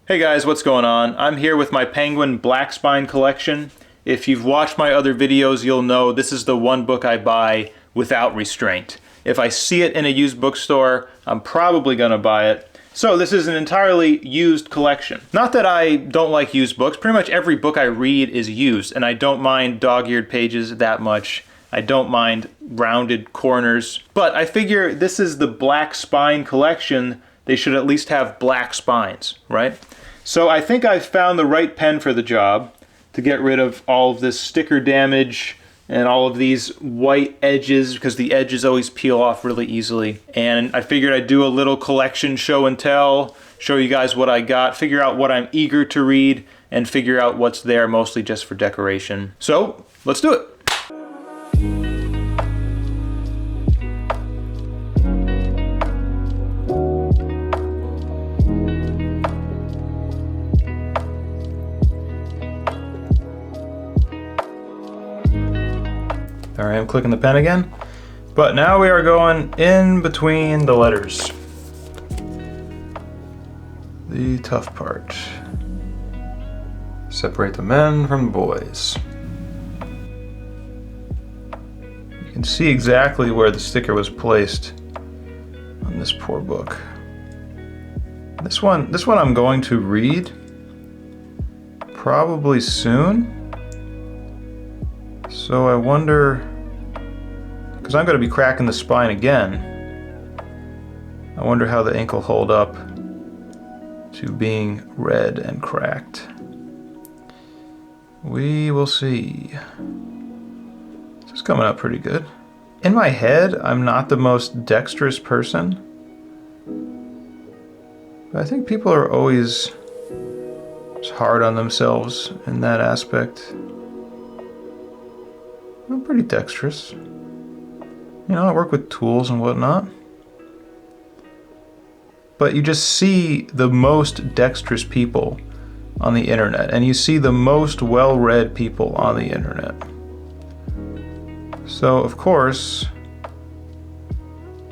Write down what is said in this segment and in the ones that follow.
Hey guys, what's going on? I'm here with my Penguin Black Spine collection. If you've watched my other videos, you'll know this is the one book I buy without restraint. If I see it in a used bookstore, I'm probably gonna buy it. So this is an entirely used collection. Not that I don't like used books, pretty much every book I read is used, and I don't mind dog-eared pages that much. I don't mind rounded corners, but I figure this is the Black Spine collection. They should at least have black spines, right? So I think I've found the right pen for the job to get rid of all of this sticker damage and all of these white edges, because the edges always peel off really easily. And I figured I'd do a little collection show and tell, show you guys what I got, figure out what I'm eager to read, and figure out what's there mostly just for decoration. So let's do it. All right, I'm clicking the pen again, but now we are going in between the letters. The tough part. Separate the men from the boys. You can see exactly where the sticker was placed on this poor book. This one I'm going to read probably soon. So I wonder, because I'm going to be cracking the spine again, I wonder how the ink will hold up to being red and cracked. We will see. This is coming up pretty good. In my head, I'm not the most dexterous person, but I think people are always hard on themselves in that aspect. I'm pretty dexterous. You know, I work with tools and whatnot. But you just see the most dexterous people on the internet, and you see the most well-read people on the internet. So, of course,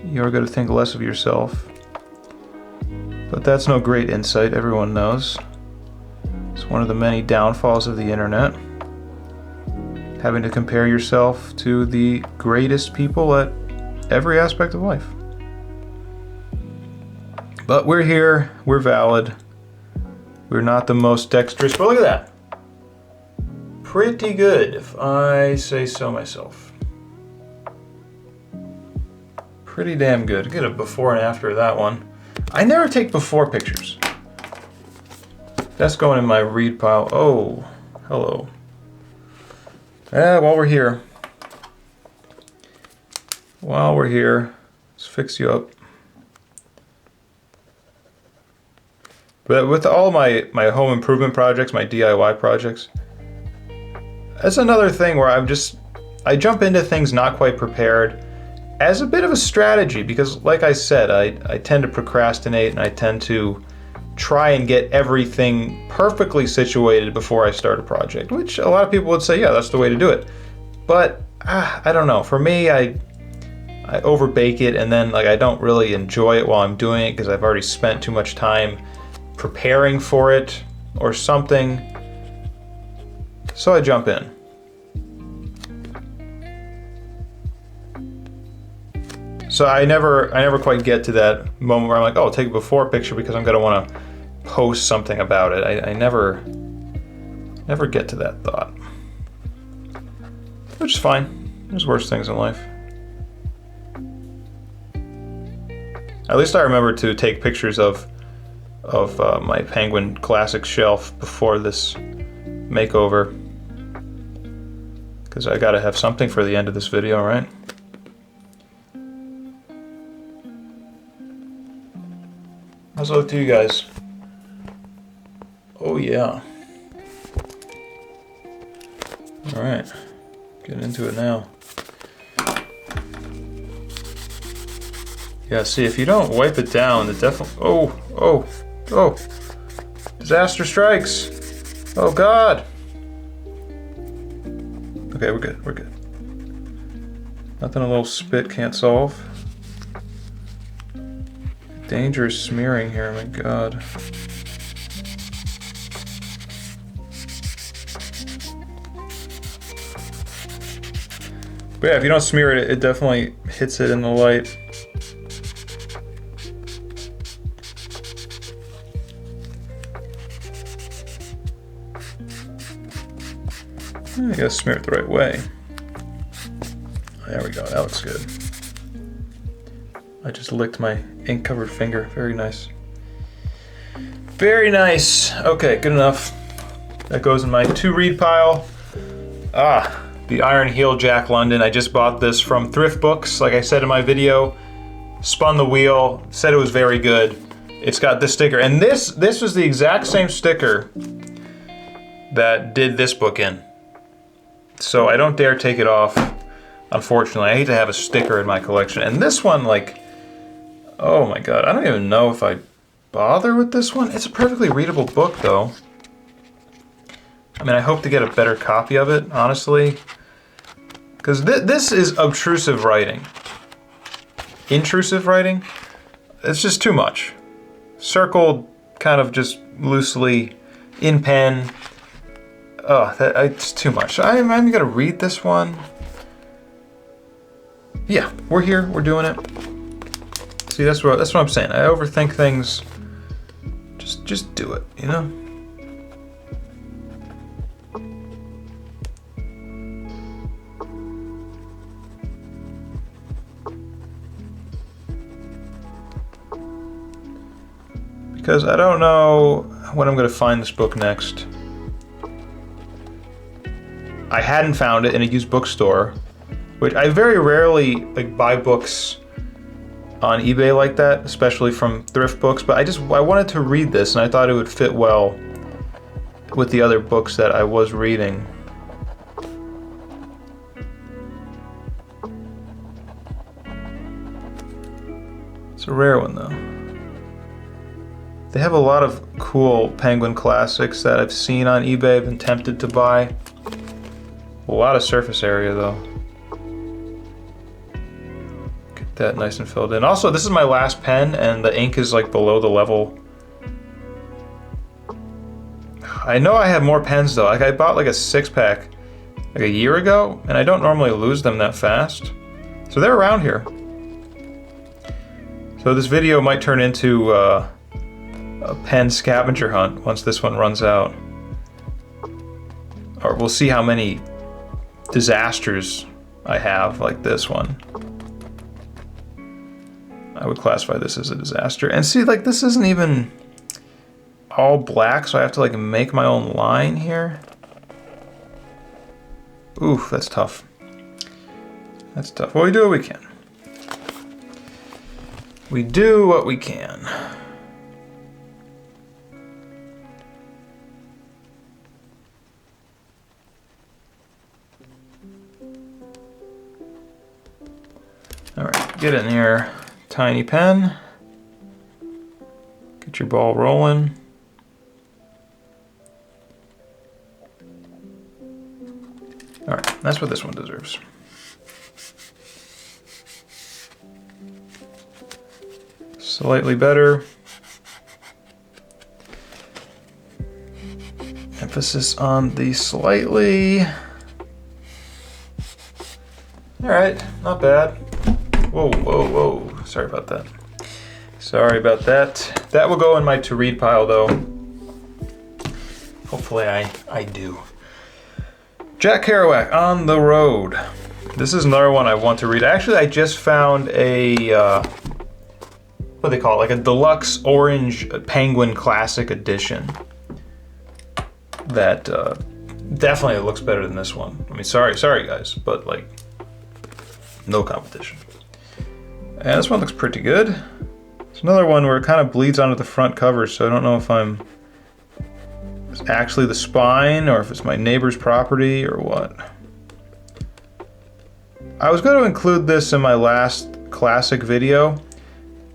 you're going to think less of yourself. But that's no great insight, everyone knows. It's one of the many downfalls of the internet. Having to compare yourself to the greatest people at every aspect of life. But we're here, we're valid. We're not the most dexterous, but look at that. Pretty good, if I say so myself. Pretty damn good. Get a before and after of that one. I never take before pictures. That's going in my read pile. Oh, hello. While we're here, let's fix you up. But with all my home improvement projects, my DIY projects, that's another thing where I jump into things not quite prepared as a bit of a strategy, because like I said, I tend to procrastinate and I tend to try and get everything perfectly situated before I start a project, which a lot of people would say, yeah, that's the way to do it. But I don't know. For me, I overbake it, and then I don't really enjoy it while I'm doing it because I've already spent too much time preparing for it or something. So I jump in. So I never quite get to that moment where I'm like, oh, take a before picture because I'm gonna want to post something about it. I never get to that thought, which is fine. There's worse things in life. At least I remember to take pictures of my Penguin Classic shelf before this makeover, because I gotta have something for the end of this video, right? How's it look to you guys? Oh yeah. Alright, get into it now. Yeah, see, if you don't wipe it down, it definitely... Oh! Disaster strikes! Oh God! Okay, we're good. Nothing a little spit can't solve. Dangerous smearing here, my God. But yeah, if you don't smear it, it definitely hits it in the light. I gotta smear it the right way. There we go, that looks good. I just licked my ink-covered finger. Very nice. Very nice. Okay, good enough. That goes in my to-read pile. The Iron Heel Jack London. I just bought this from Thrift Books. Like I said in my video, spun the wheel, said it was very good. It's got this sticker, and this was the exact same sticker that did this book in. So I don't dare take it off, unfortunately. I hate to have a sticker in my collection. And this one, like, oh my god, I don't even know if I'd bother with this one. It's a perfectly readable book, though. I mean, I hope to get a better copy of it, honestly. Because this is obtrusive writing. Intrusive writing? It's just too much. Circled kind of just loosely in pen. Oh, it's too much. I'm gonna read this one. Yeah, we're here, we're doing it. See, that's what I'm saying. I overthink things. Just do it, you know? Because I don't know when I'm gonna find this book next. I hadn't found it in a used bookstore, which I very rarely like buy books on eBay like that, especially from thrift books, but I wanted to read this and I thought it would fit well with the other books that I was reading. It's a rare one though. They have a lot of cool Penguin classics that I've seen on eBay, I've been tempted to buy. A lot of surface area though. Get that nice and filled in. Also, this is my last pen and the ink is like below the level. I know I have more pens though. Like I bought like a 6-pack like a year ago and I don't normally lose them that fast. So they're around here. So this video might turn into a pen scavenger hunt once this one runs out. Or we'll see how many disasters I have like this one. I would classify this as a disaster. And see, like this isn't even all black, so I have to like make my own line here. Oof, that's tough. That's tough. Well, we do what we can. We do what we can. All right, get in here, tiny pen. Get your ball rolling. All right, that's what this one deserves. Slightly better. Emphasis on the slightly. All right, not bad. Whoa, whoa, whoa. Sorry about that. Sorry about that. That will go in my to-read pile, though. Hopefully I do. Jack Kerouac, On the Road. This is another one I want to read. Actually, I just found a, what do they call it? Like a deluxe orange Penguin Classic edition. That definitely looks better than this one. I mean, sorry guys, but like, no competition. And this one looks pretty good. It's another one where it kind of bleeds onto the front cover, so I don't know if it's actually the spine or if it's my neighbor's property or what. I was going to include this in my last classic video,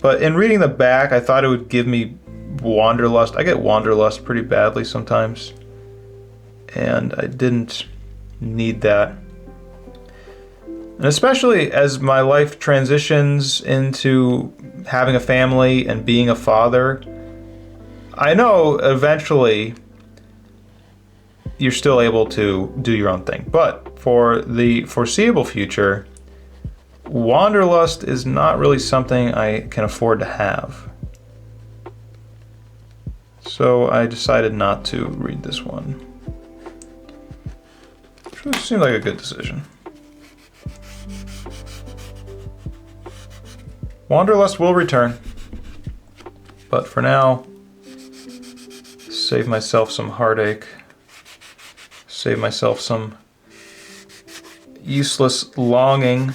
but in reading the back, I thought it would give me wanderlust. I get wanderlust pretty badly sometimes, and I didn't need that. And especially as my life transitions into having a family and being a father, I know eventually you're still able to do your own thing. But for the foreseeable future, Wanderlust is not really something I can afford to have. So I decided not to read this one. Which seemed like a good decision. Wanderlust will return. But for now, save myself some heartache. Save myself some useless longing.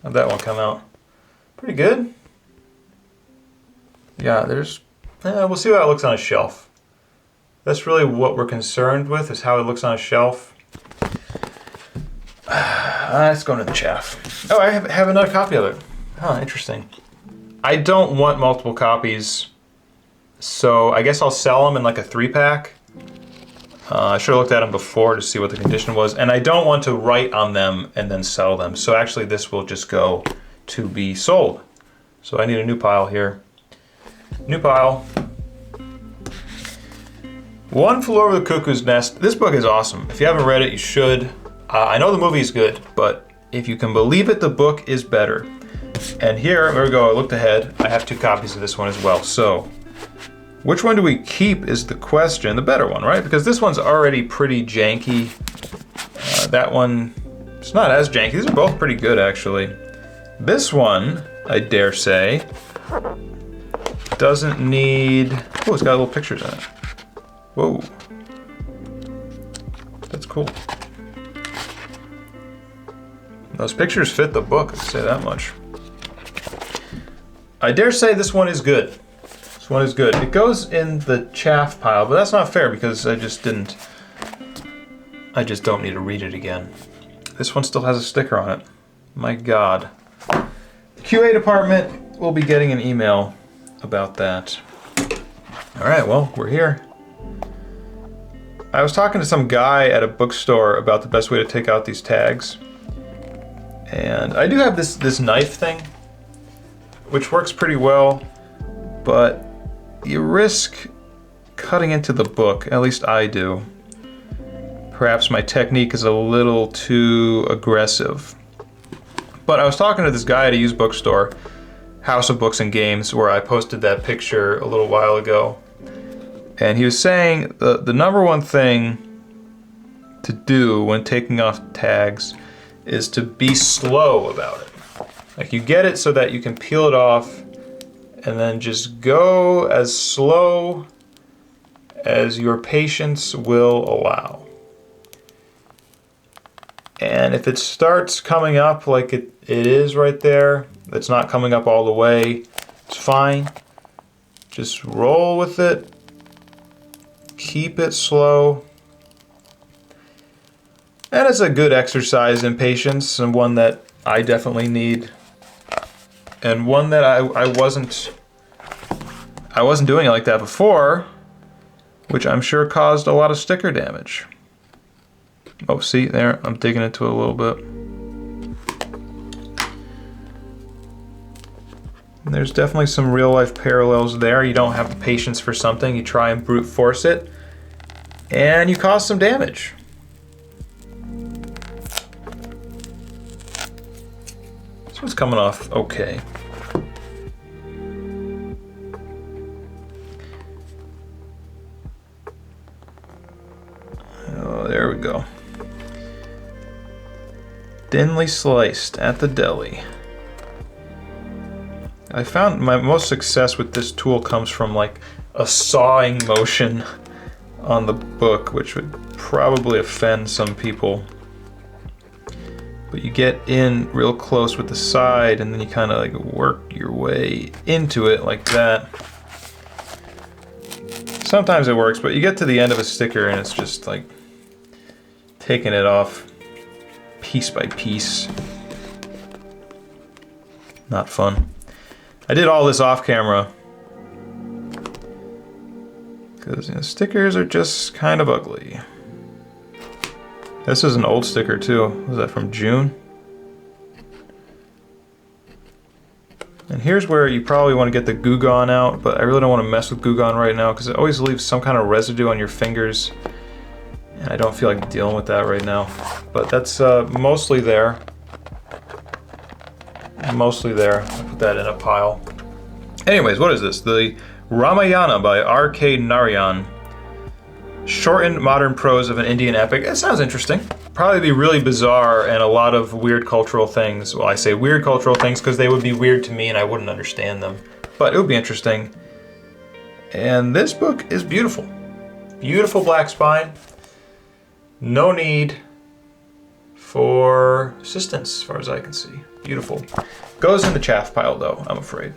How'd that one come out? Pretty good. Yeah, we'll see how it looks on a shelf. That's really what we're concerned with, is how it looks on a shelf. It's going to the chaff. Oh, I have another copy of it. Huh, interesting. I don't want multiple copies, so I guess I'll sell them in like a 3-pack. I should have looked at them before to see what the condition was, and I don't want to write on them and then sell them. So actually this will just go to be sold. So I need a new pile here. New pile. One Flew Over the Cuckoo's Nest. This book is awesome. If you haven't read it, you should. I know the movie is good, but if you can believe it, the book is better. And here, there we go, I looked ahead. I have 2 copies of this one as well. So, which one do we keep is the question. The better one, right? Because this one's already pretty janky. That one, it's not as janky. These are both pretty good, actually. This one, I dare say, doesn't need... Oh, it's got little pictures on it. Whoa. That's cool. Those pictures fit the book, I'll say that much. I dare say this one is good. This one is good. It goes in the chaff pile, but that's not fair because I just don't need to read it again. This one still has a sticker on it. My God. The QA department will be getting an email about that. All right, well, we're here. I was talking to some guy at a bookstore about the best way to take out these tags. And I do have this knife thing, which works pretty well, but you risk cutting into the book, at least I do. Perhaps my technique is a little too aggressive. But I was talking to this guy at a used bookstore, House of Books and Games, where I posted that picture a little while ago. And he was saying the number one thing to do when taking off tags is to be slow about it. Like, you get it so that you can peel it off and then just go as slow as your patience will allow. And if it starts coming up like it is right there, it's not coming up all the way, it's fine. Just roll with it. Keep it slow. And it's a good exercise in patience, and one that I definitely need. And one that I wasn't doing it like that before, which I'm sure caused a lot of sticker damage. Oh, see there, I'm digging into it a little bit. And there's definitely some real life parallels there. You don't have the patience for something, you try and brute force it, and you cause some damage. This one's coming off okay. Oh, there we go. Thinly sliced at the deli. I found my most success with this tool comes from like a sawing motion on the book, which would probably offend some people. But you get in real close with the side and then you kind of like work your way into it like that. Sometimes it works, but you get to the end of a sticker and it's just like taking it off piece by piece. Not fun. I did all this off camera because stickers are just kind of ugly. This is an old sticker too. Was that from June? And here's where you probably want to get the Goo Gone out, but I really don't want to mess with Goo Gone right now because it always leaves some kind of residue on your fingers. And I don't feel like dealing with that right now. But that's mostly there. Mostly there. I'll put that in a pile. Anyways, what is this? The Ramayana by R.K. Narayan. Shortened modern prose of an Indian epic. It sounds interesting. Probably be really bizarre and a lot of weird cultural things. Well, I say weird cultural things because they would be weird to me and I wouldn't understand them. But it would be interesting. And this book is beautiful. Beautiful black spine. No need for assistance as far as I can see. Beautiful. Goes in the chaff pile though, I'm afraid.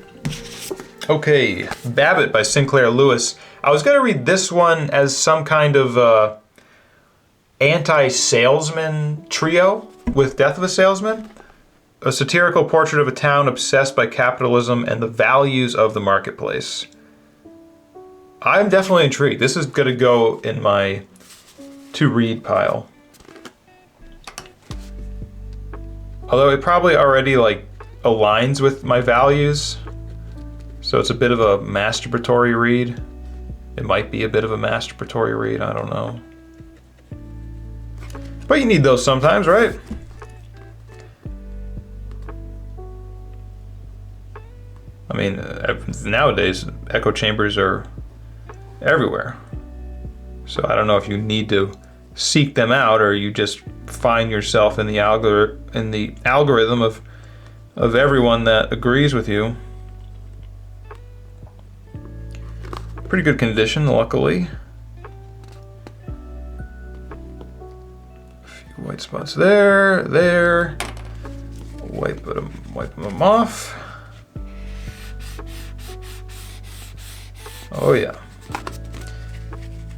Okay, Babbitt by Sinclair Lewis. I was going to read this one as some kind of anti-salesman trio with Death of a Salesman. A satirical portrait of a town obsessed by capitalism and the values of the marketplace. I'm definitely intrigued. This is going to go in my to-read pile. Although it probably already like aligns with my values. So it's a bit of a masturbatory read. It might be a bit of a masturbatory read, I don't know. But you need those sometimes, right? I mean, nowadays, echo chambers are everywhere. So I don't know if you need to seek them out or you just find yourself in the algorithm of everyone that agrees with you. Pretty good condition, luckily. A few white spots there. Wipe them off. Oh yeah.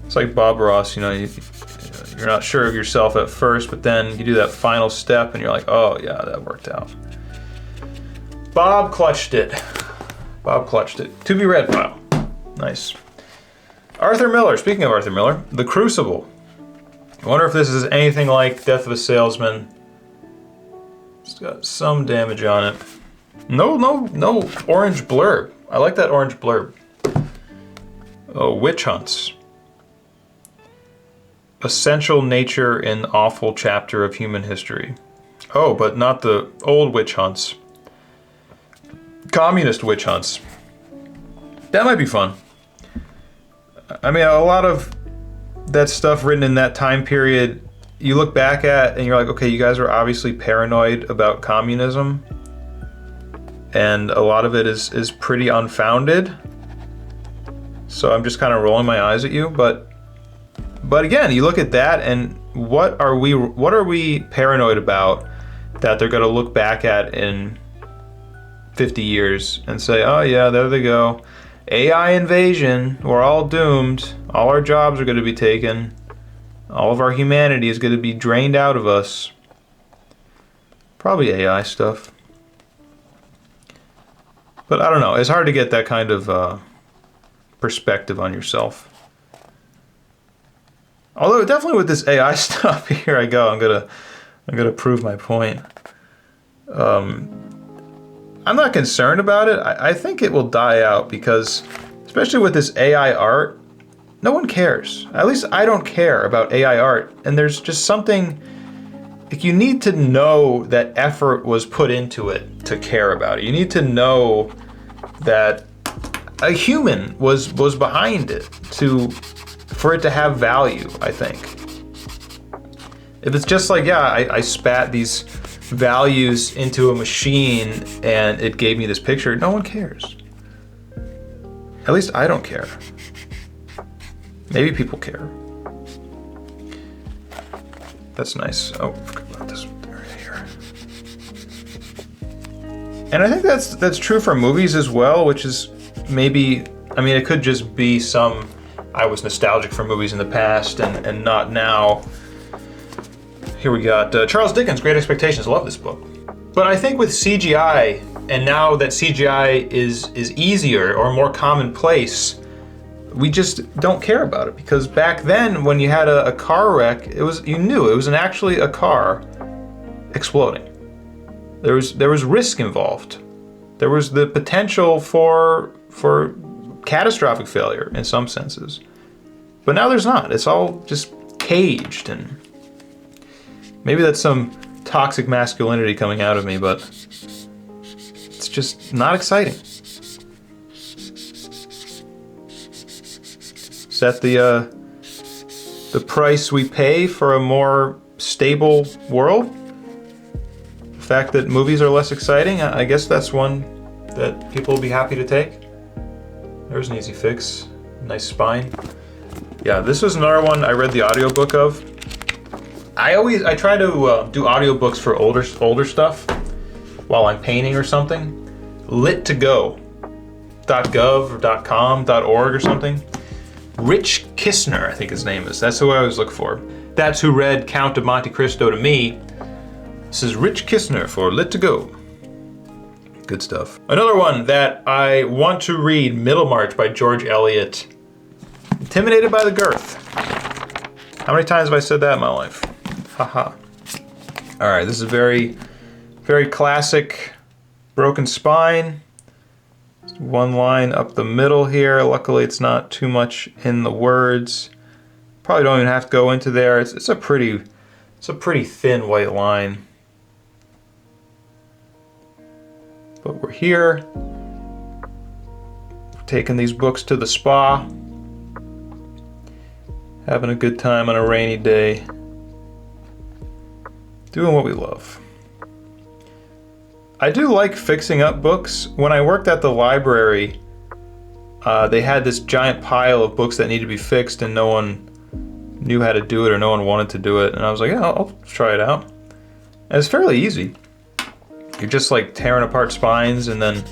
It's like Bob Ross, you know, you're not sure of yourself at first, but then you do that final step and you're like, oh yeah, that worked out. Bob clutched it. To be read pile. Nice. Arthur Miller, speaking of Arthur Miller, The Crucible. I wonder if this is anything like Death of a Salesman. It's got some damage on it. No orange blurb. I like that orange blurb. Oh, Witch Hunts. Essential nature and awful chapter of human history. Oh, but not the old witch hunts. Communist witch hunts. That might be fun. I mean, a lot of that stuff written in that time period, you look back at and you're like, okay, you guys are obviously paranoid about communism. And a lot of it is pretty unfounded. So I'm just kind of rolling my eyes at you. But again, you look at that and what are we paranoid about that they're going to look back at in 50 years and say, oh yeah, there they go. AI invasion, we're all doomed. All our jobs are going to be taken. All of our humanity is going to be drained out of us. Probably AI stuff. But I don't know, it's hard to get that kind of perspective on yourself. Although definitely with this AI stuff, here I go, I'm gonna prove my point. I'm not concerned about it. I think it will die out because, especially with this AI art, no one cares. At least I don't care about AI art. And there's just something, like, you need to know that effort was put into it to care about it. You need to know that a human was behind it for it to have value, I think. If it's just like, yeah, I spat these values into a machine and it gave me this picture, no one cares. At least I don't care. Maybe people care. That's nice. Oh, I forgot about this one right here. And I think that's true for movies as well, which is maybe, I mean, it could just be I was nostalgic for movies in the past and not now. Here we got Charles Dickens' Great Expectations. I love this book. But I think with CGI, and now that CGI is easier or more commonplace, we just don't care about it. Because back then, when you had a car wreck, you knew it was actually a car exploding. There was risk involved. There was the potential for catastrophic failure in some senses. But now there's not. It's all just caged, and maybe that's some toxic masculinity coming out of me, but it's just not exciting. Is that the price we pay for a more stable world? The fact that movies are less exciting? I guess that's one that people will be happy to take. There's an easy fix. Nice spine. Yeah, this was another one I read the audiobook of. I try to do audiobooks for older stuff while I'm painting or something. Lit2go.gov or .com, .org or something. Rich Kistner, I think his name is. That's who I always look for. That's who read Count of Monte Cristo to me. This is Rich Kistner for Lit2Go. Good stuff. Another one that I want to read, Middlemarch by George Eliot. Intimidated by the girth. How many times have I said that in my life? Haha. All right, this is very, very classic broken spine. One line up the middle here. Luckily, it's not too much in the words. Probably don't even have to go into there. It's a pretty thin white line. But we're here. We're taking these books to the spa. Having a good time on a rainy day. Doing what we love. I do like fixing up books. When I worked at the library, they had this giant pile of books that needed to be fixed and no one knew how to do it or no one wanted to do it. And I was like, yeah, I'll try it out. And it's fairly easy. You're just like tearing apart spines and then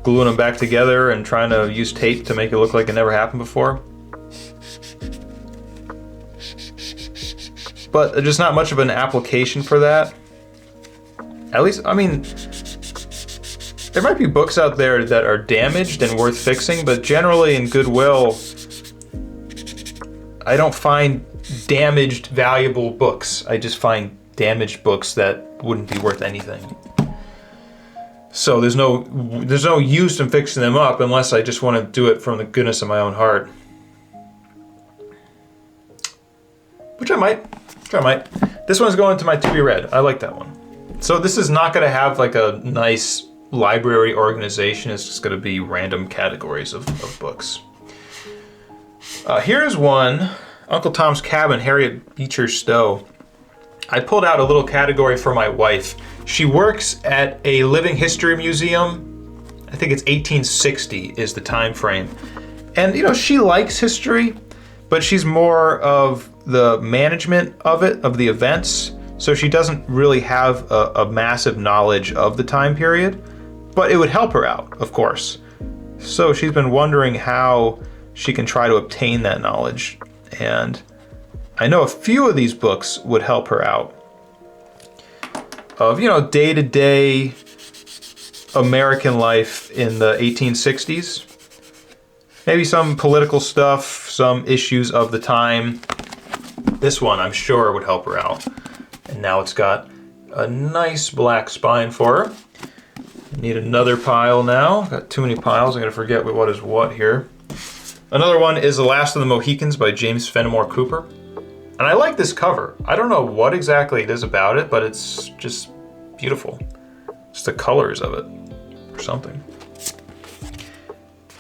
gluing them back together and trying to use tape to make it look like it never happened before. But there's not much of an application for that. At least, I mean, there might be books out there that are damaged and worth fixing, but generally in Goodwill, I don't find damaged, valuable books. I just find damaged books that wouldn't be worth anything. So there's no use in fixing them up unless I just want to do it from the goodness of my own heart. Which I might. This one's going to my to be read. I like that one. So this is not going to have like a nice library organization. It's just going to be random categories of books. Here's one, Uncle Tom's Cabin, Harriet Beecher Stowe. I pulled out a little category for my wife. She works at a living history museum. I think it's 1860 is the time frame. And you know, she likes history, but she's more of the management of it, of the events. So she doesn't really have a massive knowledge of the time period, but it would help her out, of course. So she's been wondering how she can try to obtain that knowledge. And I know a few of these books would help her out. Of, you know, day-to-day American life in the 1860s. Maybe some political stuff, some issues of the time. This one, I'm sure, would help her out. And now it's got a nice black spine for her. Need another pile now. Got too many piles. I'm going to forget what is what here. Another one is The Last of the Mohicans by James Fenimore Cooper. And I like this cover. I don't know what exactly it is about it, but it's just beautiful. It's the colors of it or something.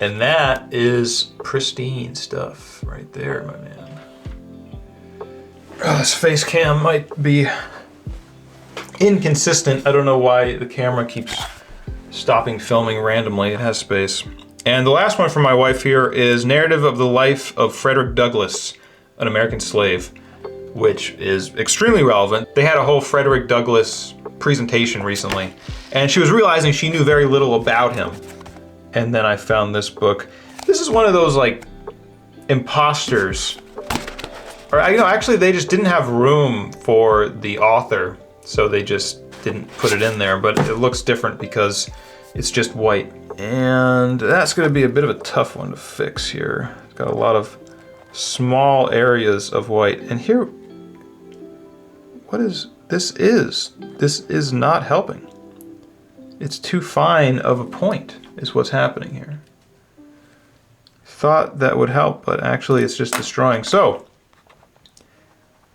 And that is pristine stuff right there, my man. Oh, this face cam might be inconsistent. I don't know why the camera keeps stopping filming randomly. It has space. And the last one from my wife here is Narrative of the Life of Frederick Douglass, an American Slave, which is extremely relevant. They had a whole Frederick Douglass presentation recently, and she was realizing she knew very little about him. And then I found this book. This is one of those like imposters. Or you know, actually they just didn't have room for the author, so they just didn't put it in there, but it looks different because it's just white. And that's gonna be a bit of a tough one to fix here. It's got a lot of small areas of white. And here, what is this? This is not helping. It's too fine of a point is what's happening here. Thought that would help, but actually it's just destroying. So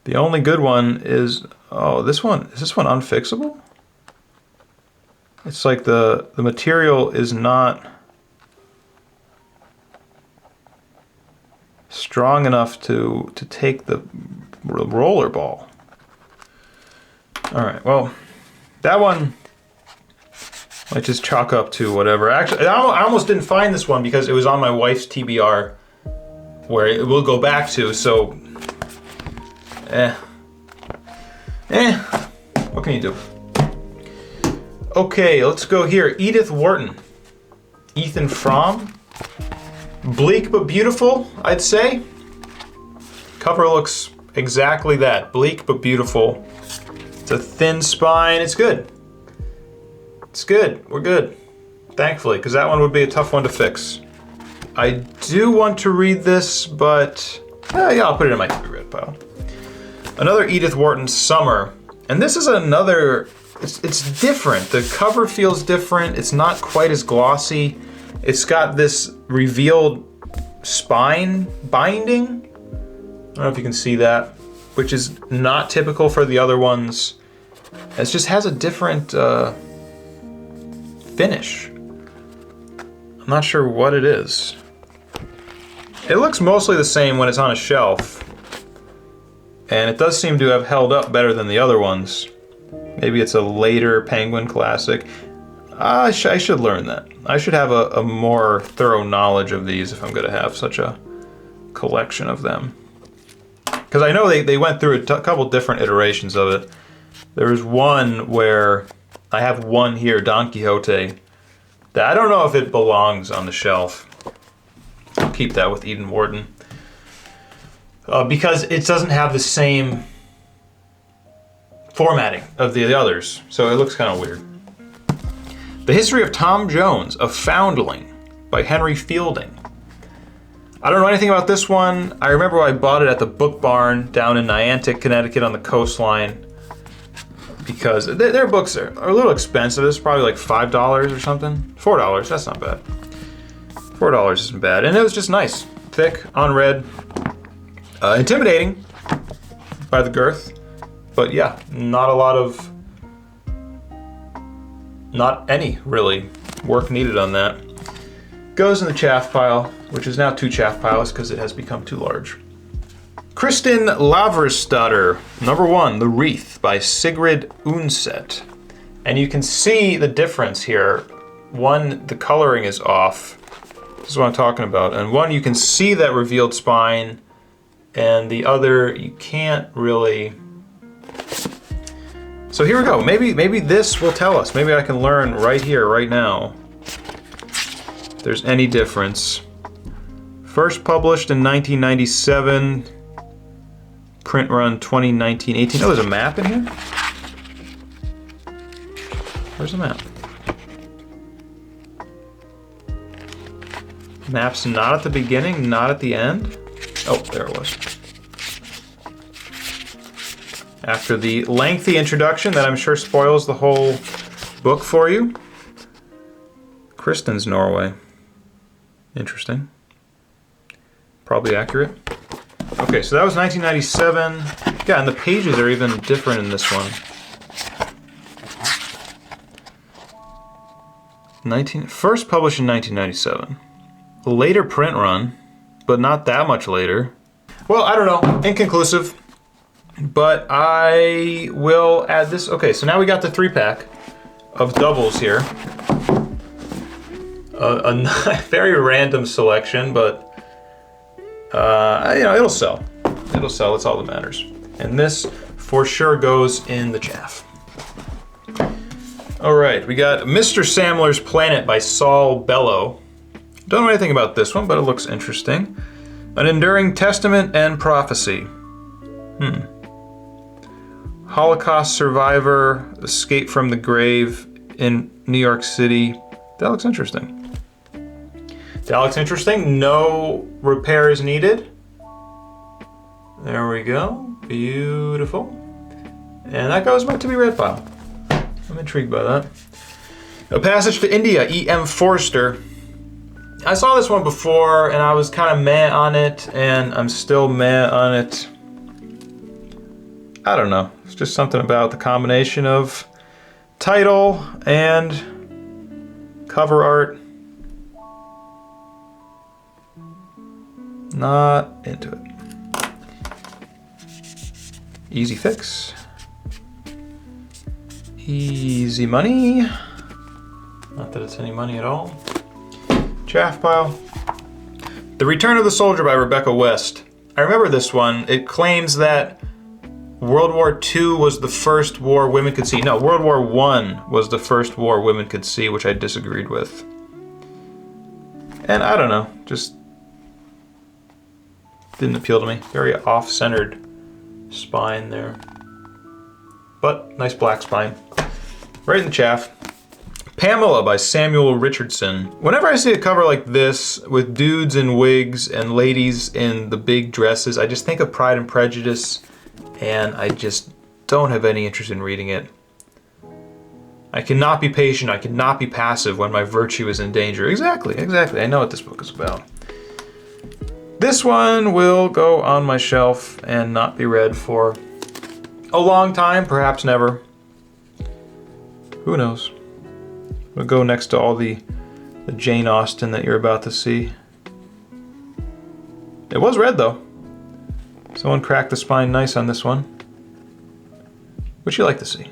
The only good one is, oh, this one, is this one unfixable? It's like the material is not strong enough to take the roller ball. All right, well, that one might just chalk up to whatever. Actually, I almost didn't find this one because it was on my wife's TBR where it will go back to, so what can you do? Okay, let's go here. Edith Wharton. Ethan Frome. Bleak but beautiful, I'd say. Cover looks exactly that. Bleak but beautiful. It's a thin spine. It's good. It's good. We're good. Thankfully, because that one would be a tough one to fix. I do want to read this, but yeah, I'll put it in my to-be-read pile. Another Edith Wharton, Summer. And this is another, it's different. The cover feels different. It's not quite as glossy. It's got this revealed spine binding. I don't know if you can see that, which is not typical for the other ones. It just has a different finish. I'm not sure what it is. It looks mostly the same when it's on a shelf. And it does seem to have held up better than the other ones. Maybe it's a later Penguin classic. I should learn that. I should have a more thorough knowledge of these if I'm going to have such a collection of them. Because I know they went through a couple different iterations of it. There was one where I have one here, Don Quixote, that I don't know if it belongs on the shelf. I'll keep that with Edith Wharton. Because it doesn't have the same formatting of the others, so it looks kind of weird. The History of Tom Jones, A Foundling by Henry Fielding. I don't know anything about this one. I remember I bought it at the Book Barn down in Niantic, Connecticut on the coastline because their books are a little expensive. This is probably like $5 or something. $4, that's not bad. $4 isn't bad. And it was just nice, thick, unread, intimidating by the girth. But yeah, not any really work needed on that. Goes in the chaff pile, which is now 2 chaff piles because it has become too large. Kristin Lavransdatter, number 1, The Wreath by Sigrid Undset. And you can see the difference here. One, the coloring is off. This is what I'm talking about. And one, you can see that revealed spine, and the other, you can't really. So here we go. Maybe this will tell us. Maybe I can learn right here, right now, if there's any difference. First published in 1997. Print run 2019-18. Oh, there's a map in here? Where's the map? Map's not at the beginning, not at the end. Oh, there it was. After the lengthy introduction that I'm sure spoils the whole book for you. Kristin's Norway. Interesting. Probably accurate. Okay, so that was 1997. Yeah, and the pages are even different in this one. First published in 1997. Later print run, but not that much later. Well, I don't know. Inconclusive. But I will add this. Okay, so now we got the 3-pack of doubles here. A very random selection, but you know, it'll sell. It'll sell, that's all that matters. And this for sure goes in the chaff. All right, we got Mr. Samler's Planet by Saul Bellow. Don't know anything about this one, but it looks interesting. An Enduring Testament and Prophecy. Holocaust survivor, escape from the grave in New York City. That looks interesting. That looks interesting. No repair is needed. There we go. Beautiful. And that goes back to be read pile. I'm intrigued by that. A Passage to India, E.M. Forster. I saw this one before and I was kind of meh on it, and I'm still meh on it. I don't know. It's just something about the combination of title and cover art. Not into it. Easy fix. Easy money. Not that it's any money at all. Chaff pile. The Return of the Soldier by Rebecca West. I remember this one. It claims that World War II was the first war women could see. No, World War I was the first war women could see, which I disagreed with. And I don't know, just didn't appeal to me. Very off-centered spine there. But nice black spine. Right in the chaff. Pamela by Samuel Richardson. Whenever I see a cover like this with dudes in wigs and ladies in the big dresses, I just think of Pride and Prejudice, and I just don't have any interest in reading it. I cannot be patient, I cannot be passive when my virtue is in danger. Exactly. I know what this book is about. This one will go on my shelf and not be read for a long time, perhaps never. Who knows? We'll go next to all the Jane Austen that you're about to see. It was read though. Someone cracked the spine nice on this one. What you like to see?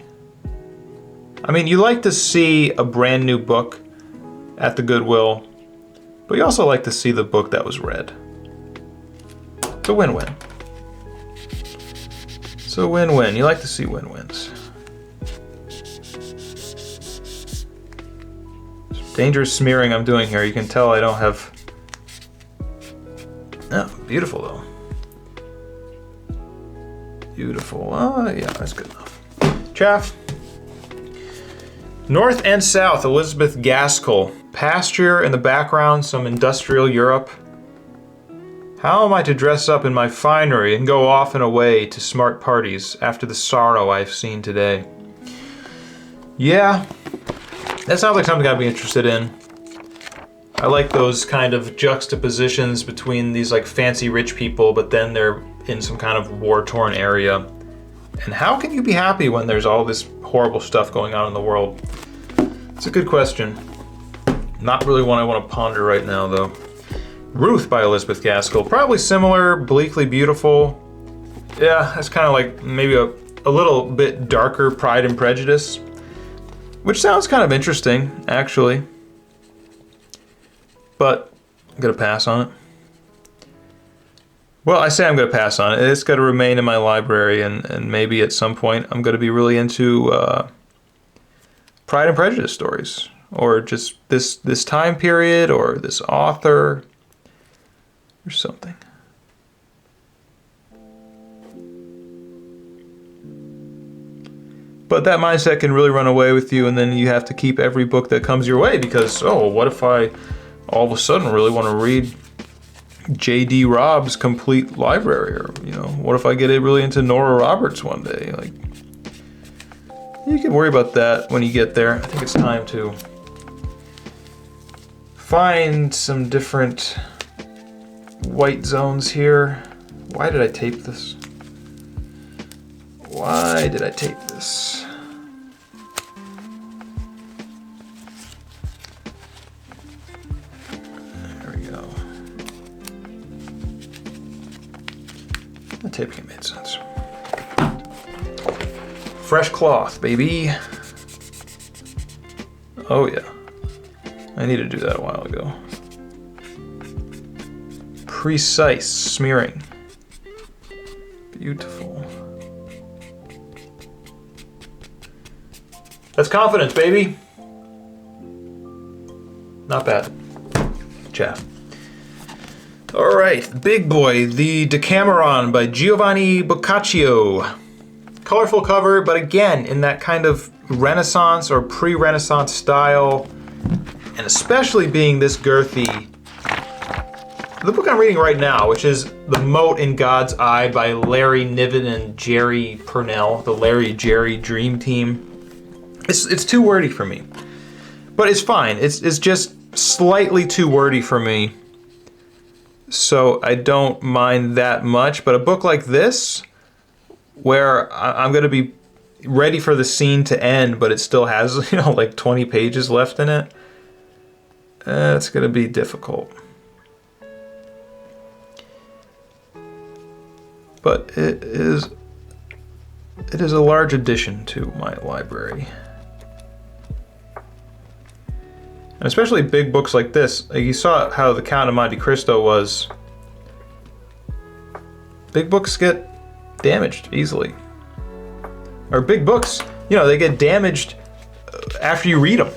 I mean, you like to see a brand new book at the Goodwill, but you also like to see the book that was read. It's a win-win. It's a win-win. You like to see win-wins. Dangerous smearing I'm doing here. You can tell I don't have... Oh, beautiful though. Beautiful. Oh, yeah, that's good enough. Chaff. North and South, Elizabeth Gaskell. Pasture in the background, some industrial Europe. How am I to dress up in my finery and go off and away to smart parties after the sorrow I've seen today? Yeah. That sounds like something I'd be interested in. I like those kind of juxtapositions between these like fancy rich people, but then they're in some kind of war-torn area. And how can you be happy when there's all this horrible stuff going on in the world? It's a good question. Not really one I want to ponder right now, though. Ruth by Elizabeth Gaskell. Probably similar, bleakly beautiful. Yeah, that's kind of like maybe a little bit darker Pride and Prejudice. Which sounds kind of interesting, actually. But I'm going to pass on it. Well, I say I'm going to pass on it. It's got to remain in my library, and maybe at some point I'm going to be really into Pride and Prejudice stories. Or just this time period, or this author, or something. But that mindset can really run away with you, and then you have to keep every book that comes your way because, oh, what if I all of a sudden really want to read J.D. Robb's complete library? Or, you know, what if I get really into Nora Roberts one day? Like, you can worry about that when you get there. I think it's time to find some different white zones here. Why did I tape this? Why did I tape this? There we go. The taping made sense. Fresh cloth, baby. Oh yeah. I needed to do that a while ago. Precise smearing. Beautiful. That's confidence, baby. Not bad. Chaff. All right, big boy, the Decameron by Giovanni Boccaccio. Colorful cover, but again, in that kind of Renaissance or pre-Renaissance style, and especially being this girthy. The book I'm reading right now, which is The Mote in God's Eye by Larry Niven and Jerry Purnell, the Larry Jerry Dream Team. It's too wordy for me, but it's fine. It's just slightly too wordy for me, so I don't mind that much. But a book like this, where I'm going to be ready for the scene to end, but it still has, you know, like 20 pages left in it. It's going to be difficult. But it is a large addition to my library. And especially big books like this. Like you saw how the Count of Monte Cristo was. Big books get damaged easily. Or big books, you know, they get damaged after you read them.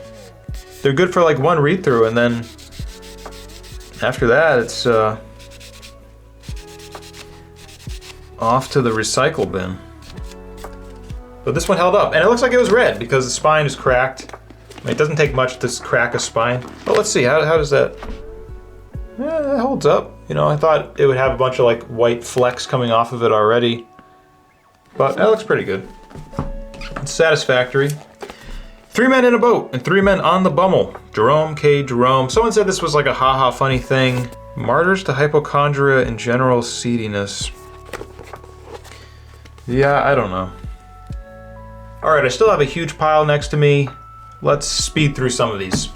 They're good for like one read through, and then after that it's off to the recycle bin. But this one held up, and it looks like it was red because the spine is cracked. I mean, it doesn't take much to crack a spine. But let's see, how does that... Yeah, that holds up. You know, I thought it would have a bunch of like white flecks coming off of it already. But that looks pretty good. It's satisfactory. 3 men in a boat and 3 men on the Bummel. Jerome K. Jerome. Someone said this was like a haha funny thing. Martyrs to hypochondria and general seediness. Yeah, I don't know. Alright, I still have a huge pile next to me. Let's speed through some of these.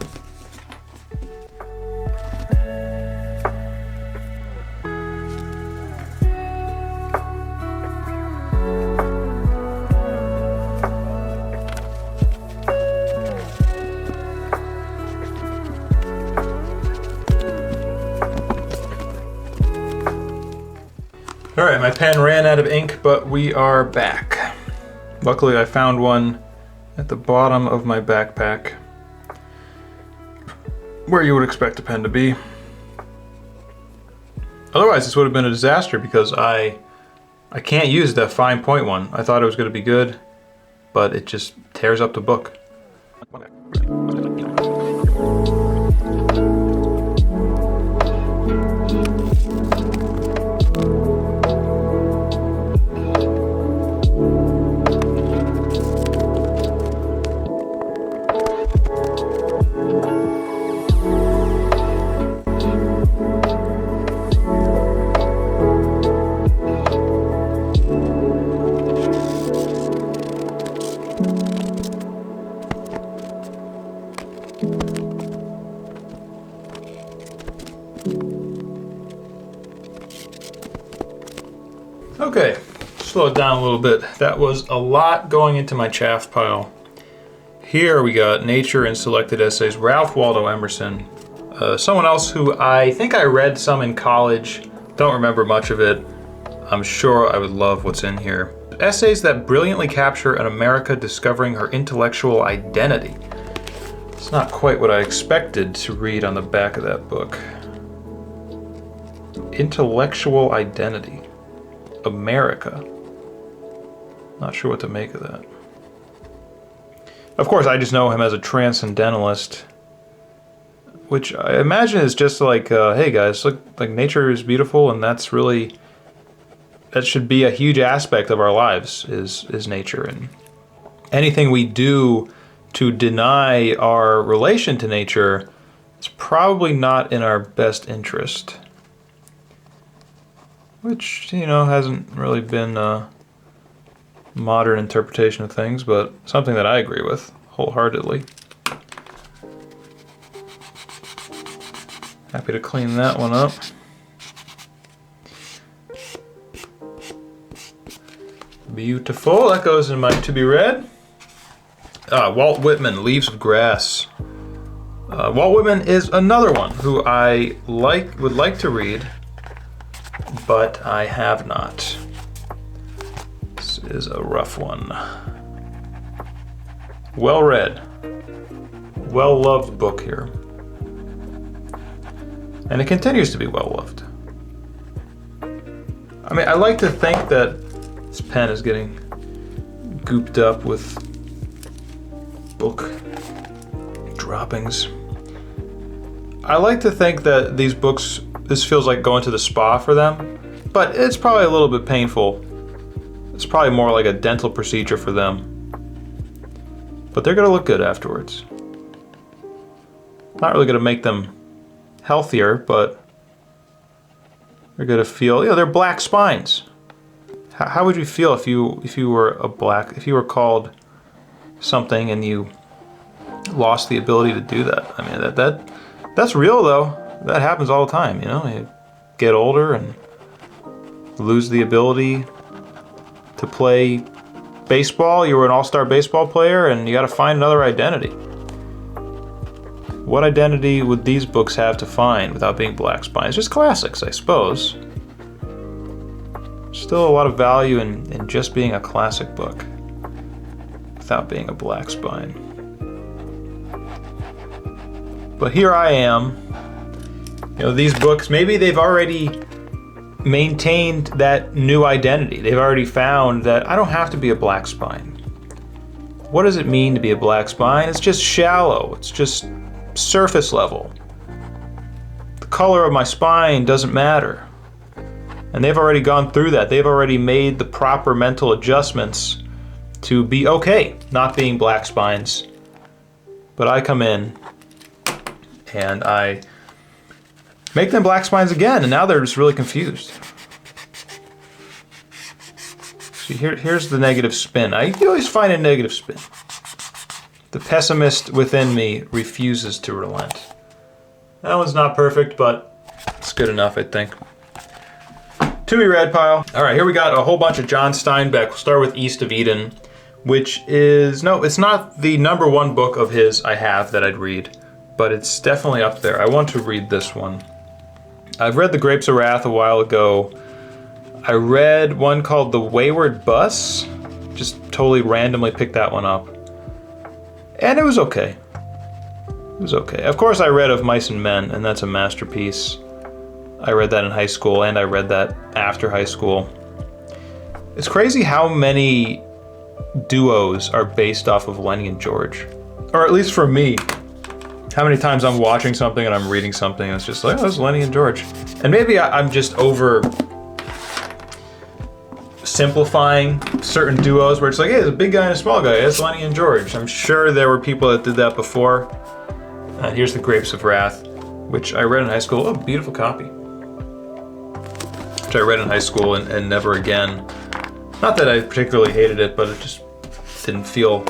Alright, my pen ran out of ink, but we are back. Luckily I found one at the bottom of my backpack, where you would expect a pen to be. Otherwise this would have been a disaster because I can't use the fine point one. I thought it was going to be good, but it just tears up the book. Okay, slow it down a little bit. That was a lot going into my chaff pile. Here we got Nature and Selected Essays, Ralph Waldo Emerson. Someone else who I think I read some in college, don't remember much of it. I'm sure I would love what's in here. Essays that brilliantly capture an America discovering her intellectual identity. It's not quite what I expected to read on the back of that book. Intellectual identity. America. Not sure what to make of that. Of course, I just know him as a transcendentalist, which I imagine is just like, hey guys, look, like nature is beautiful, and that's really, that should be a huge aspect of our lives, is nature. And anything we do to deny our relation to nature is probably not in our best interest. Which, you know, hasn't really been a modern interpretation of things, but something that I agree with wholeheartedly. Happy to clean that one up. Beautiful. That goes in my to be read. Walt Whitman, Leaves of Grass. Walt Whitman is another one who I would like to read, but I have not. This is a rough one. Well read, well loved book here. And it continues to be well loved. I mean, I like to think that this pen is getting gooped up with book droppings. I like to think that these books, this feels like going to the spa for them, but it's probably a little bit painful. It's probably more like a dental procedure for them. But they're gonna look good afterwards. Not really gonna make them healthier, but they're gonna feel, you know, they're black spines. How would you feel if you were called something and you lost the ability to do that? I mean, that's real though. That happens all the time, you know. You get older and lose the ability to play baseball. You were an all-star baseball player and you got to find another identity. What identity would these books have to find without being black spines? Just classics, I suppose. Still a lot of value in just being a classic book without being a black spine. But here I am. You know, these books, maybe they've already maintained that new identity. They've already found that I don't have to be a black spine. What does it mean to be a black spine? It's just shallow. It's just surface level. The color of my spine doesn't matter. And they've already gone through that. They've already made the proper mental adjustments to be okay not being black spines. But I come in and I make them black spines again, and now they're just really confused. See, here's the negative spin. I always find a negative spin. The pessimist within me refuses to relent. That one's not perfect, but it's good enough, I think. To be read pile. All right, here we got a whole bunch of John Steinbeck. We'll start with East of Eden, which is, no, it's not the #1 book of his I have that I'd read, but it's definitely up there. I want to read this one. I've read The Grapes of Wrath a while ago. I read one called The Wayward Bus. Just totally randomly picked that one up. And it was okay. It was okay. Of course I read Of Mice and Men, and that's a masterpiece. I read that in high school, and I read that after high school. It's crazy how many duos are based off of Lenny and George. Or at least for me. How many times I'm watching something and I'm reading something and it's just like, oh, it's Lenny and George. And maybe I'm just over simplifying certain duos where it's like, hey, there's a big guy and a small guy. It's Lenny and George. I'm sure there were people that did that before. Here's The Grapes of Wrath, which I read in high school. Oh, beautiful copy. Which I read in high school and never again. Not that I particularly hated it, but it just didn't feel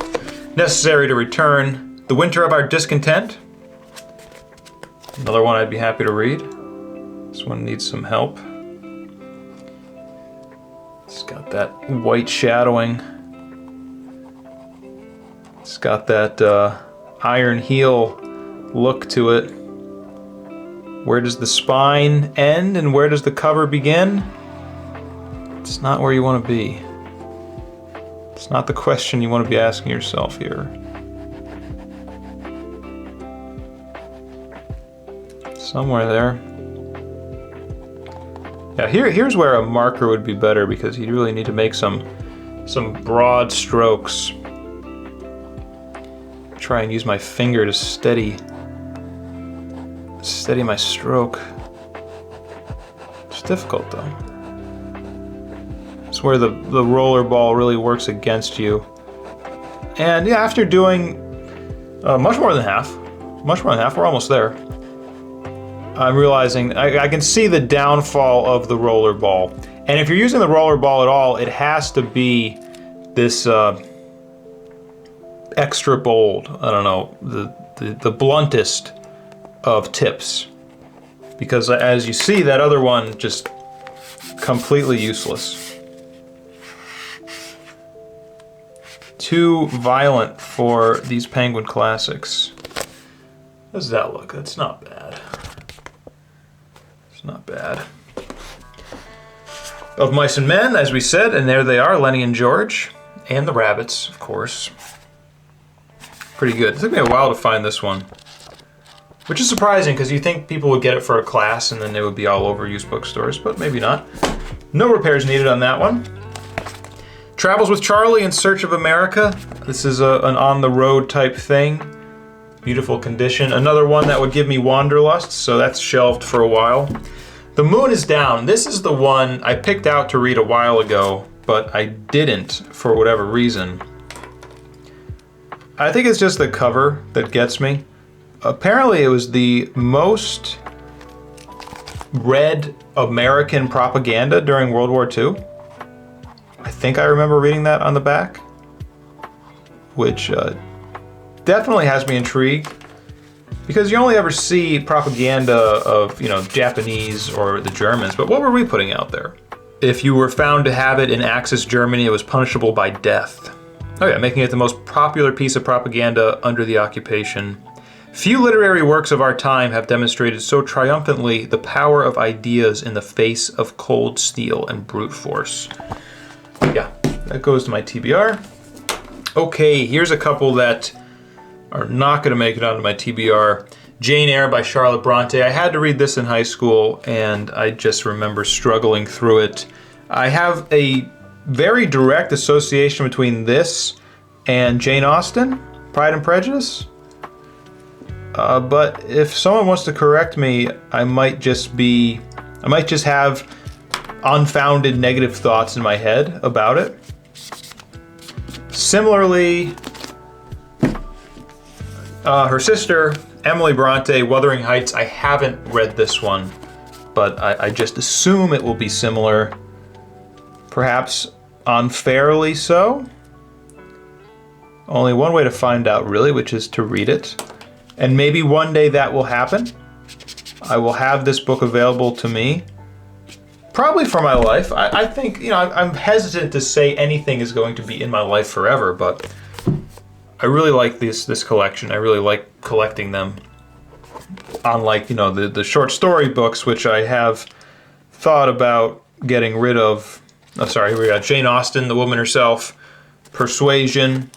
necessary to return. The Winter of Our Discontent. Another one I'd be happy to read. This one needs some help. It's got that white shadowing. It's got that iron heel look to it. Where does the spine end and where does the cover begin? It's not where you want to be. It's not the question you want to be asking yourself here. Somewhere there. Yeah, here's where a marker would be better because you really need to make some broad strokes. Try and use my finger to steady my stroke. It's difficult though. It's where the roller ball really works against you. And yeah, after doing much more than half, we're almost there. I'm realizing I can see the downfall of the roller ball. And if you're using the roller ball at all, it has to be this extra bold, I don't know, the bluntest of tips. Because as you see, that other one just completely useless. Too violent for these Penguin classics. How does that look? That's not bad. It's not bad. Of Mice and Men, as we said, and there they are, Lenny and George. And the rabbits, of course. Pretty good. It took me a while to find this one. Which is surprising, because you think people would get it for a class and then they would be all over used bookstores, but maybe not. No repairs needed on that one. Travels with Charlie in Search of America. This is an on-the-road type thing. Beautiful condition. Another one that would give me wanderlust, so that's shelved for a while. The Moon is Down. This is the one I picked out to read a while ago, but I didn't for whatever reason. I think it's just the cover that gets me. Apparently it was the most read American propaganda during World War II. I think I remember reading that on the back, which definitely has me intrigued, because you only ever see propaganda of, you know, Japanese or the Germans, but what were we putting out there? If you were found to have it in Axis Germany, it was punishable by death. Oh yeah, making it the most popular piece of propaganda under the occupation. Few literary works of our time have demonstrated so triumphantly the power of ideas in the face of cold steel and brute force. Yeah, that goes to my TBR. Okay, here's a couple that are not gonna make it onto my TBR. Jane Eyre by Charlotte Bronte. I had to read this in high school, and I just remember struggling through it. I have a very direct association between this and Jane Austen, Pride and Prejudice. But if someone wants to correct me, I might just have unfounded negative thoughts in my head about it. Similarly, her sister, Emily Bronte, Wuthering Heights. I haven't read this one, but I just assume it will be similar. Perhaps unfairly so. Only one way to find out, really, which is to read it. And maybe one day that will happen. I will have this book available to me, probably for my life. I think, you know, I'm hesitant to say anything is going to be in my life forever, but I really like this collection. I really like collecting them. Unlike, you know, the short story books, which I have thought about getting rid of. Oh, sorry, here we got Jane Austen, The Woman Herself, Persuasion,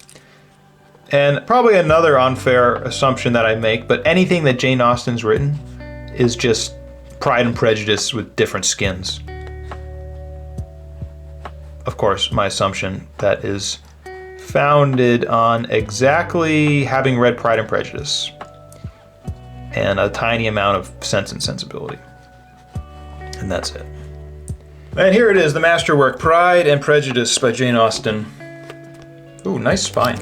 and probably another unfair assumption that I make, but anything that Jane Austen's written is just Pride and Prejudice with different skins. Of course, my assumption that is founded on exactly having read Pride and Prejudice and a tiny amount of Sense and Sensibility. And that's it. And here it is, the masterwork, Pride and Prejudice by Jane Austen. Ooh, nice spine.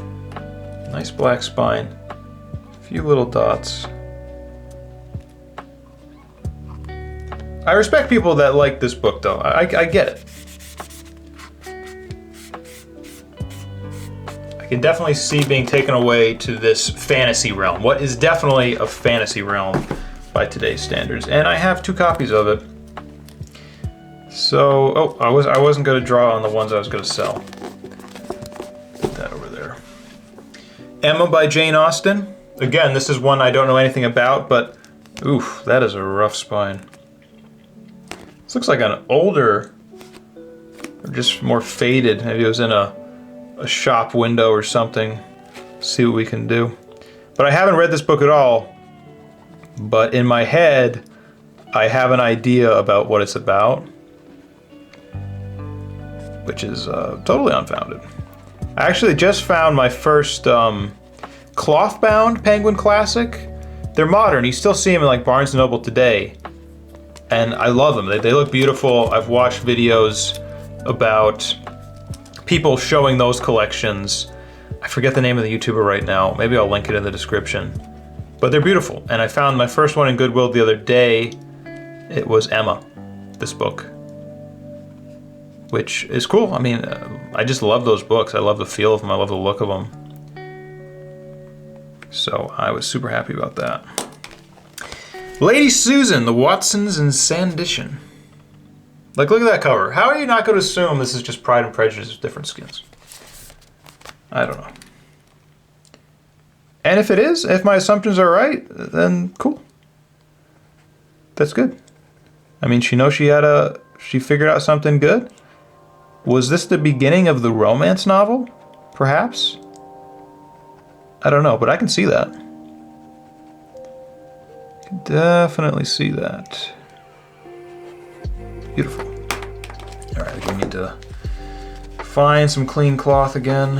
Nice black spine. A few little dots. I respect people that like this book, though. I get it. I can definitely see being taken away to this fantasy realm. What is definitely a fantasy realm by today's standards. And I have 2 copies of it. So, oh, I wasn't going to draw on the ones I was going to sell. Put that over there. Emma by Jane Austen. Again, this is one I don't know anything about, but oof, that is a rough spine. This looks like an older, or just more faded. Maybe it was in a shop window or something. See what we can do. But I haven't read this book at all, but in my head, I have an idea about what it's about, which is totally unfounded. I actually just found my first Clothbound Penguin Classic. They're modern. You still see them in like Barnes & Noble today. And I love them. They look beautiful. I've watched videos about people showing those collections. I forget the name of the YouTuber right now. Maybe I'll link it in the description. But they're beautiful. And I found my first one in Goodwill the other day. It was Emma, this book, which is cool. I mean, I just love those books. I love the feel of them. I love the look of them. So I was super happy about that. Lady Susan, The Watsons and Sanditon. Like, look at that cover. How are you not going to assume this is just Pride and Prejudice with different skins? I don't know. And if it is, if my assumptions are right, then cool. That's good. I mean, she knows she figured out something good. Was this the beginning of the romance novel? Perhaps? I don't know, but I can see that. I can definitely see that. Beautiful. All right, we need to find some clean cloth again.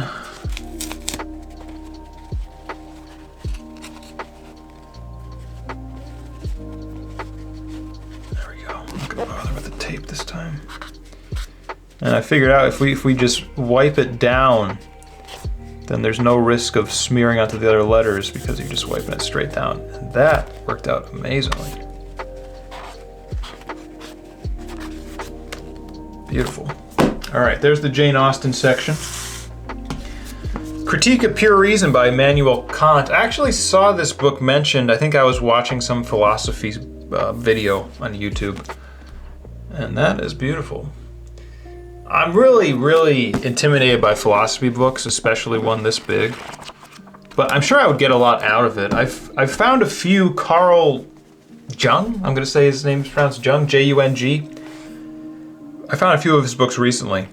There we go. I'm not gonna bother with the tape this time. And I figured out if we just wipe it down, then there's no risk of smearing onto the other letters because you're just wiping it straight down. And that worked out amazingly. Beautiful. All right, there's the Jane Austen section. Critique of Pure Reason by Immanuel Kant. I actually saw this book mentioned. I think I was watching some philosophy video on YouTube. And that is beautiful. I'm really intimidated by philosophy books, especially one this big. But I'm sure I would get a lot out of it. I've found a few Carl Jung, I'm gonna say his name's pronounced Jung, J-U-N-G. I found a few of his books recently.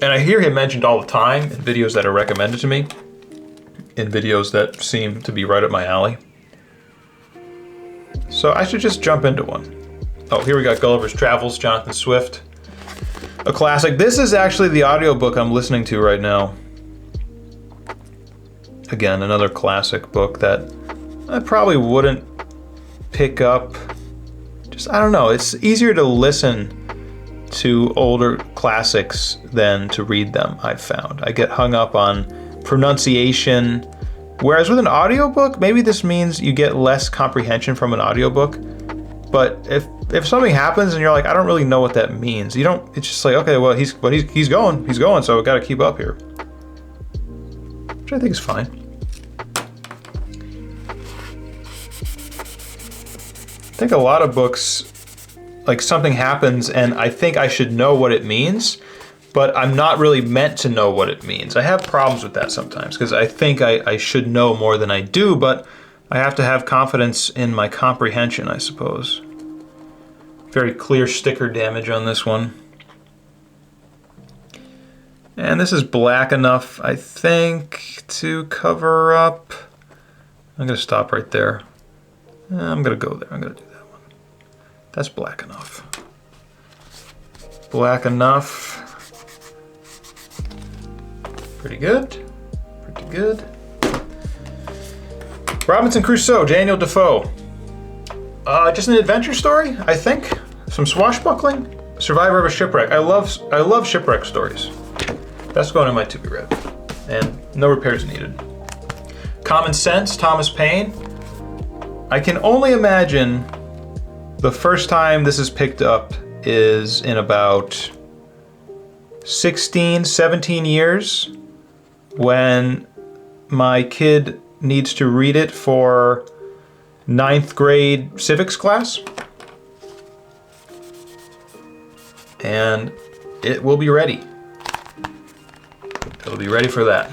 And I hear him mentioned all the time in videos that are recommended to me, in videos that seem to be right up my alley. So I should just jump into one. Oh, here we got Gulliver's Travels, Jonathan Swift. A classic. This is actually the audiobook I'm listening to right now. Again, another classic book that I probably wouldn't pick up. Just, I don't know, it's easier to listen to older classics than to read them, I've found. I get hung up on pronunciation, whereas with an audiobook, maybe this means you get less comprehension from an audiobook. But if something happens and you're like, I don't really know what that means, you don't, it's just like, okay, well, he's going, so we gotta keep up here. Which I think is fine. I think a lot of books, like something happens and I think I should know what it means, but I'm not really meant to know what it means. I have problems with that sometimes because I think I should know more than I do, but I have to have confidence in my comprehension, I suppose. Very clear sticker damage on this one. And this is black enough, I think, to cover up. I'm gonna stop right there. I'm gonna go there, I'm gonna do that. That's black enough. Black enough. Pretty good. Pretty good. Robinson Crusoe, Daniel Defoe. Just an adventure story, I think. Some swashbuckling. Survivor of a shipwreck. I love shipwreck stories. That's going in my to be read. And no repairs needed. Common Sense, Thomas Paine. I can only imagine the first time this is picked up is in about 16, 17 years when my kid needs to read it for 9th grade civics class. And it will be ready. It'll be ready for that.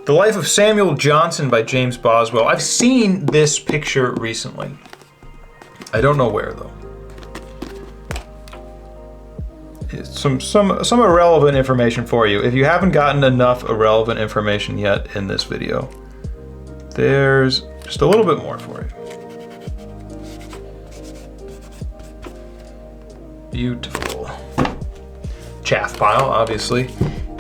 The Life of Samuel Johnson by James Boswell. I've seen this picture recently. I don't know where though. It's some irrelevant information for you. If you haven't gotten enough irrelevant information yet in this video, there's just a little bit more for you. Beautiful. Chaff Pile, obviously.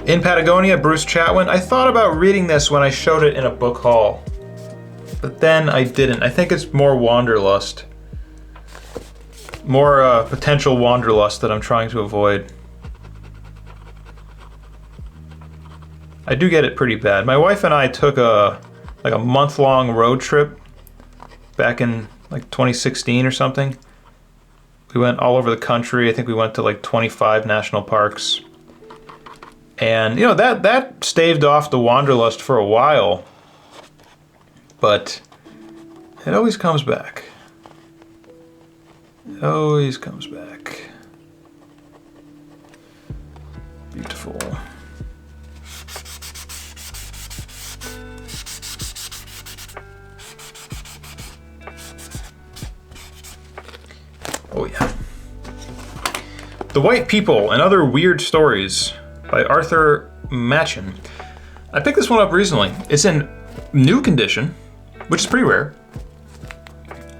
In Patagonia, Bruce Chatwin. I thought about reading this when I showed it in a book haul, but then I didn't. I think it's more wanderlust. More potential wanderlust that I'm trying to avoid. I do get it pretty bad. My wife and I took a month-long road trip back in like 2016 or something. We went all over the country. I think we went to like 25 national parks. And you know, that staved off the wanderlust for a while. But it always comes back. It always comes back. Beautiful. Oh yeah. The White People and Other Weird Stories by Arthur Machen. I picked this one up recently. It's in new condition, which is pretty rare.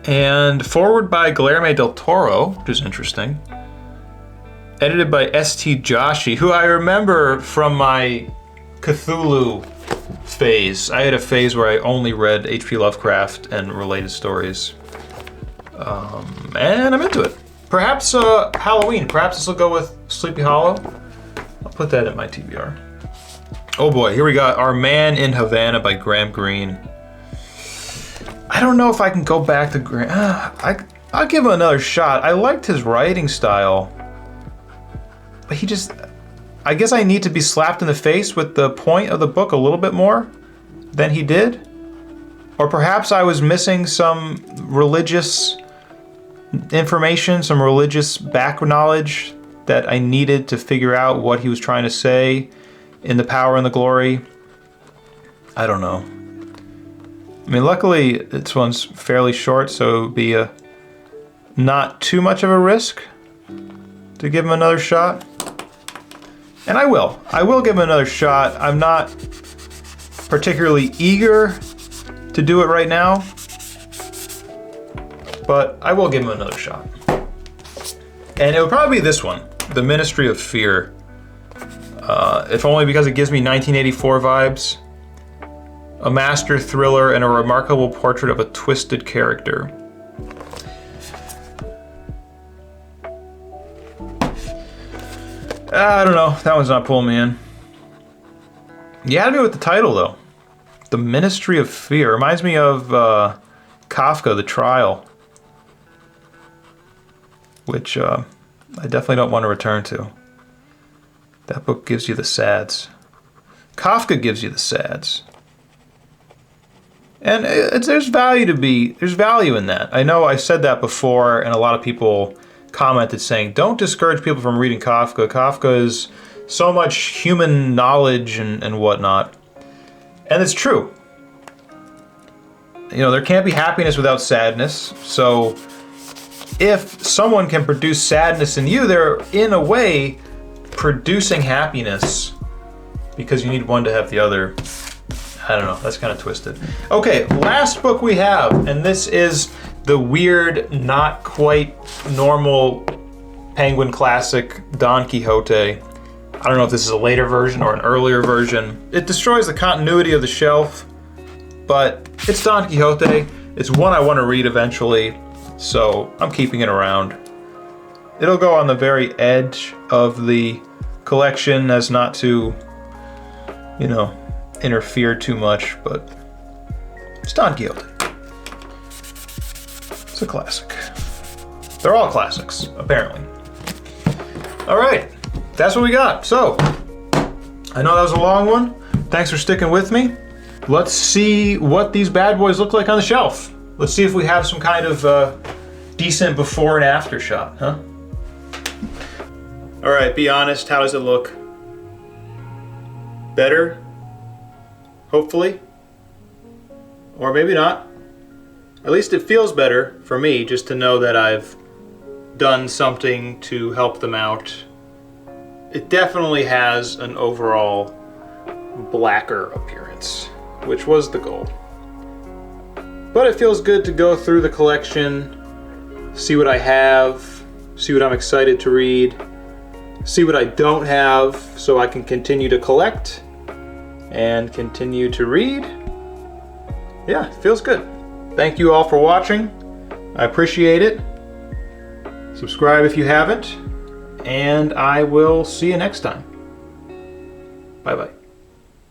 And forward by Guillermo del Toro, which is interesting. Edited by S.T. Joshi, who I remember from my Cthulhu phase. I had a phase where I only read H.P. Lovecraft and related stories. And I'm into it. Perhaps Halloween. Perhaps this will go with Sleepy Hollow. I'll put that in my TBR. Oh boy, here we got Our Man in Havana by Graham Greene. I don't know if I can go back to Graham. I'll give him another shot. I liked his writing style. he just, I guess I need to be slapped in the face with the point of the book a little bit more than he did. Or perhaps I was missing some religious information, some religious back knowledge that I needed to figure out what he was trying to say in The Power and the Glory. I don't know. I mean, luckily this one's fairly short, so it would be not too much of a risk to give him another shot. And I will. I will give him another shot. I'm not particularly eager to do it right now, but I will give him another shot. And it would probably be this one, The Ministry of Fear. If only because it gives me 1984 vibes. A master thriller and a remarkable portrait of a twisted character. I don't know, that one's not pulling me in. You had me with the title though. The Ministry of Fear. Reminds me of Kafka, The Trial. Which I definitely don't want to return to. That book gives you the sads. Kafka gives you the sads. And there's value in that. I know I said that before, and a lot of people commented saying, don't discourage people from reading Kafka. Kafka is so much human knowledge and whatnot. And it's true. You know, there can't be happiness without sadness. So if someone can produce sadness in you, they're in a way producing happiness because you need one to have the other. I don't know, that's kind of twisted. Okay, last book we have, and this is the weird, not quite normal Penguin classic, Don Quixote. I don't know if this is a later version or an earlier version. It destroys the continuity of the shelf, but it's Don Quixote. It's one I want to read eventually, so I'm keeping it around. It'll go on the very edge of the collection as not to, you know, interfere too much, but it's Don Quixote. It's a classic. They're all classics, apparently. All right, that's what we got. So, I know that was a long one. Thanks for sticking with me. Let's see what these bad boys look like on the shelf. Let's see if we have some kind of decent before and after shot, huh? All right, be honest, how does it look? Better? Hopefully. Or maybe not. At least it feels better for me just to know that I've done something to help them out. It definitely has an overall blacker appearance, which was the goal. But it feels good to go through the collection, see what I have, see what I'm excited to read, see what I don't have so I can continue to collect and continue to read. Yeah, it feels good. Thank you all for watching. I appreciate it. Subscribe if you haven't, and I will see you next time. Bye-bye.